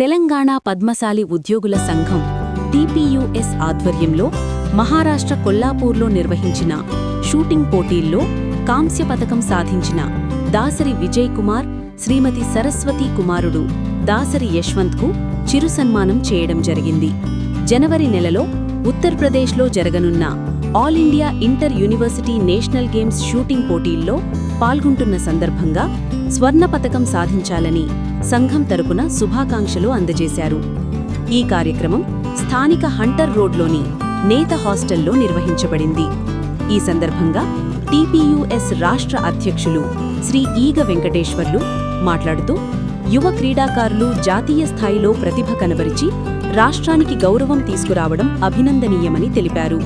తెలంగాణ పద్మశాలి ఉద్యోగుల సంఘం టీపీయూఎస్ ఆధ్వర్యంలో మహారాష్ట్ర కొల్లాపూర్లో నిర్వహించిన షూటింగ్ పోటీల్లో కాంస్య పతకం సాధించిన దాసరి విజయ్ కుమార్, శ్రీమతి సరస్వతీ కుమారుడు దాసరి యశ్వంత్కు చిరు సన్మానం చేయడం జరిగింది. జనవరి నెలలో ఉత్తరప్రదేశ్లో జరగనున్న all India inter university national games shooting పోటీల్లో పాల్గొంటున్న సందర్భంగా స్వర్ణ పతకం సాధించాలని సంఘం తరపున శుభాకాంక్షలు అందజేశారు. ఈ కార్యక్రమం స్థానిక హంటర్ రోడ్లోని నేత హాస్టల్లో నిర్వహించబడింది. ఈ సందర్భంగా టీపీయూఎస్ రాష్ట్ర అధ్యక్షులు శ్రీ ఈగ వెంకటేశ్వర్లు మాట్లాడుతూ, యువ క్రీడాకారులు జాతీయ స్థాయిలో ప్రతిభ కనబరిచి రాష్ట్రానికి గౌరవం తీసుకురావడం అభినందనీయమని తెలిపారు.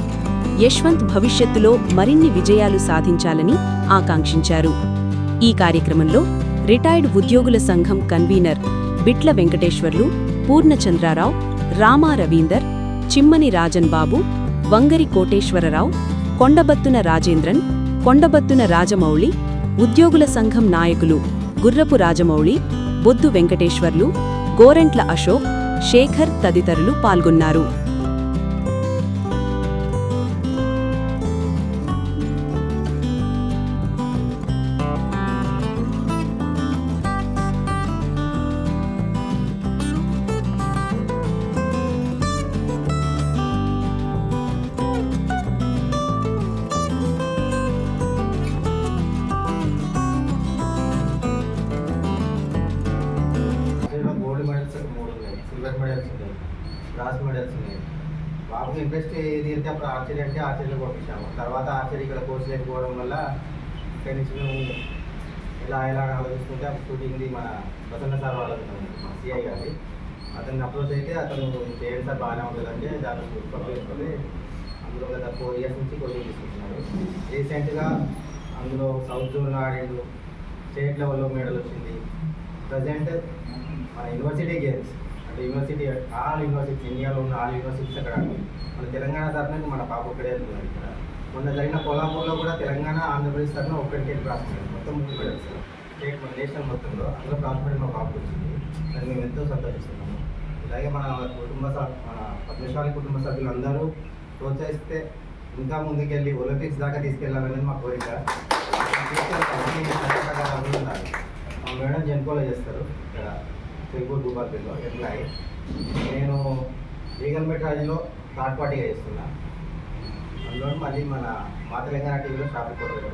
యశ్వంత్ భవిష్యత్తులో మరిన్ని విజయాలు సాధించాలని ఆకాంక్షించారు. ఈ కార్యక్రమంలో రిటైర్డ్ ఉద్యోగుల సంఘం కన్వీనర్ బిట్ల వెంకటేశ్వర్లు, పూర్ణచంద్రారావు, రామా రవీందర్, చిమ్మని రాజన్ బాబు, వంగరి కోటేశ్వరరావు, కొండబత్తున రాజేంద్రన్, కొండబత్తున రాజమౌళి, ఉద్యోగుల సంఘం నాయకులు గుర్రపు రాజమౌళి, బొద్దు వెంకటేశ్వర్లు, గోరెంట్ల అశోక్, శేఖర్ తదితరులు పాల్గొన్నారు. సిల్వర్ మెడల్స్ ఉన్నాయి, బ్రాస్ మెడల్స్ ఉన్నాయి. బాబుకి ఇంట్రెస్ట్ ఏది అంటే అప్పుడు ఆర్చరీ అంటే ఆర్చరీలో పంపించాము. తర్వాత ఆర్చరీ ఇక్కడ కోర్సు లేకపోవడం వల్ల ఇక్కడి నుంచి మేము ఎలా ఆలోచిస్తుంటే అప్పుడు షూటింగ్ది మన ప్రసన్న సార్ వాళ్ళకి మా సిఐ గారి అతన్ని అప్రోచ్ అయితే అతను చేయండి సార్ బాగానే ఉంటుందంటే దాన్ని పంపించుకొని అందులో గత 4 years నుంచి కోచింగ్ తీసుకుంటున్నాడు. రీసెంట్గా అందులో సౌత్ జోన్లో ఆడిండు, స్టేట్ లెవెల్లో మెడల్ వచ్చింది. ప్రజెంట్ మన యూనివర్సిటీ గేమ్స్ అంటే యూనివర్సిటీ ఆల్ యూనివర్సిటీస్ ఇండియాలో ఉన్న ఆల్ యూనివర్సిటీస్ అక్కడ మన తెలంగాణ తరఫున మన పాప ఒక్కడే వెళ్తున్నారు. ఇక్కడ మొన్న జరిగిన కొల్లాపూర్లో కూడా తెలంగాణ ఆంధ్రప్రదేశ్ తరఫున ఒక్కడికే క్రాస్ మెడల్, మొత్తం 3 మెడల్స్ స్టేట్ మన నేషనల్ మొత్తంలో అందులో క్రాస్ మెడల్ మా పాపకు వచ్చింది. దాన్ని మేము ఎంతో సంతోషిస్తున్నాము. అలాగే మన పద్మశాలి కుటుంబ సభ్యులందరూ ప్రోత్సహిస్తే ఇంకా ముందుకెళ్ళి ఒలింపిక్స్ దాకా తీసుకెళ్లాలనేది మా కోరిక. మా మేడం జెన్కోలో చేస్తారు ఇక్కడ తిరుపూర్ భూపాల్పల్లిలో ఎంప్లాయీ. నేను లీగల్ మెట్రాలజీలో థర్డ్ పార్టీగా చేస్తున్నా. అందులో మళ్ళీ మన మా తెలంగాణ టీవీలో షాపింగ్ కూడా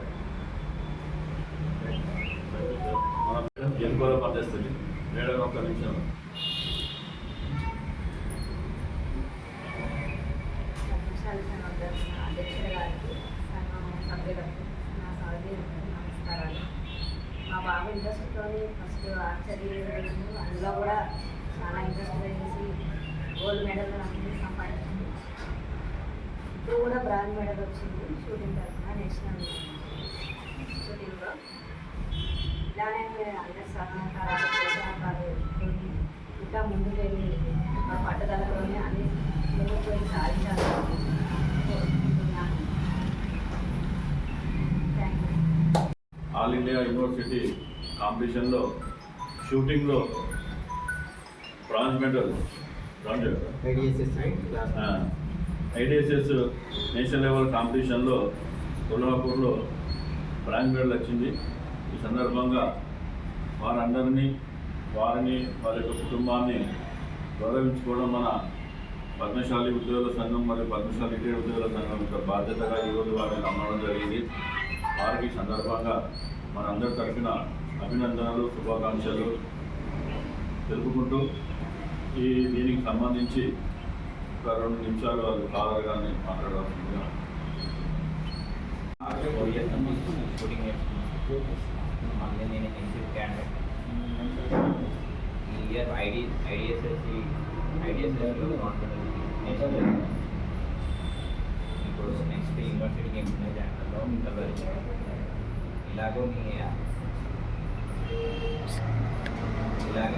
జెన్కోలో పనిచేస్తుంది. మేడం ఒక్క నిమిషం. అధ్యక్షుల గారికి, సంఘం సభ్యులకు నా నమస్కారాలు. మా బాబు ఇంట్రెస్ట్తో ఫస్ట్ ఆర్చరీ అందులో కూడా చాలా ఇంట్రెస్ట్ వేసి గోల్డ్ మెడల్ అన్నీ సంపాదించింది. ఇప్పుడు కూడా బ్రాంజ్ మెడల్ వచ్చింది షూటింగ్ తరఫున నేషనల్ షూటింగ్లో. ఇలానే అందరి సహకారాలు ప్రోత్సాహాలు ఇంకా ముందుకు వెళ్ళి పట్టుదలలోనే అన్ని ముందుకు వెళ్ళి సాధించాలని కోరుకుంటున్నాను. Thank you. All India university కాంపిటీషన్లో షూటింగ్లో bronze medal IDSS national level కాంపిటీషన్లో కొల్లాపూర్లో బ్రాంజ్ మెడల్ వచ్చింది. ఈ సందర్భంగా వారందరినీ వారి యొక్క కుటుంబాన్ని గౌరవించుకోవడం మన పద్మశాలి ఉద్యోగుల సంఘం మరియు పద్మశాలి రిటైర్డ్ ఉద్యోగుల సంఘం యొక్క బాధ్యతగా ఈరోజు వారిని నమ్మడం జరిగింది. వారికి సందర్భంగా మనందరి తరఫున అభినందనలు, శుభాకాంక్షలు తెలుపుకుంటూ దీనికి సంబంధించి ఒక 2 నిమిషాలు వాళ్ళు కాలర్ కానీ మాట్లాడాల్సిందిగా. మళ్ళీ నేను ఎన్సీ క్యాండిడేట్ ఈ ఇయర్ ఐడిఎస్ఎస్లో నేషనల్ ఇప్పుడు నెక్స్ట్ యూనివర్సిటీ గేమ్స్ ఉన్నాయి. దాంట్లో ఇంటర్వ్యూ ఇలాగో ఇలాగే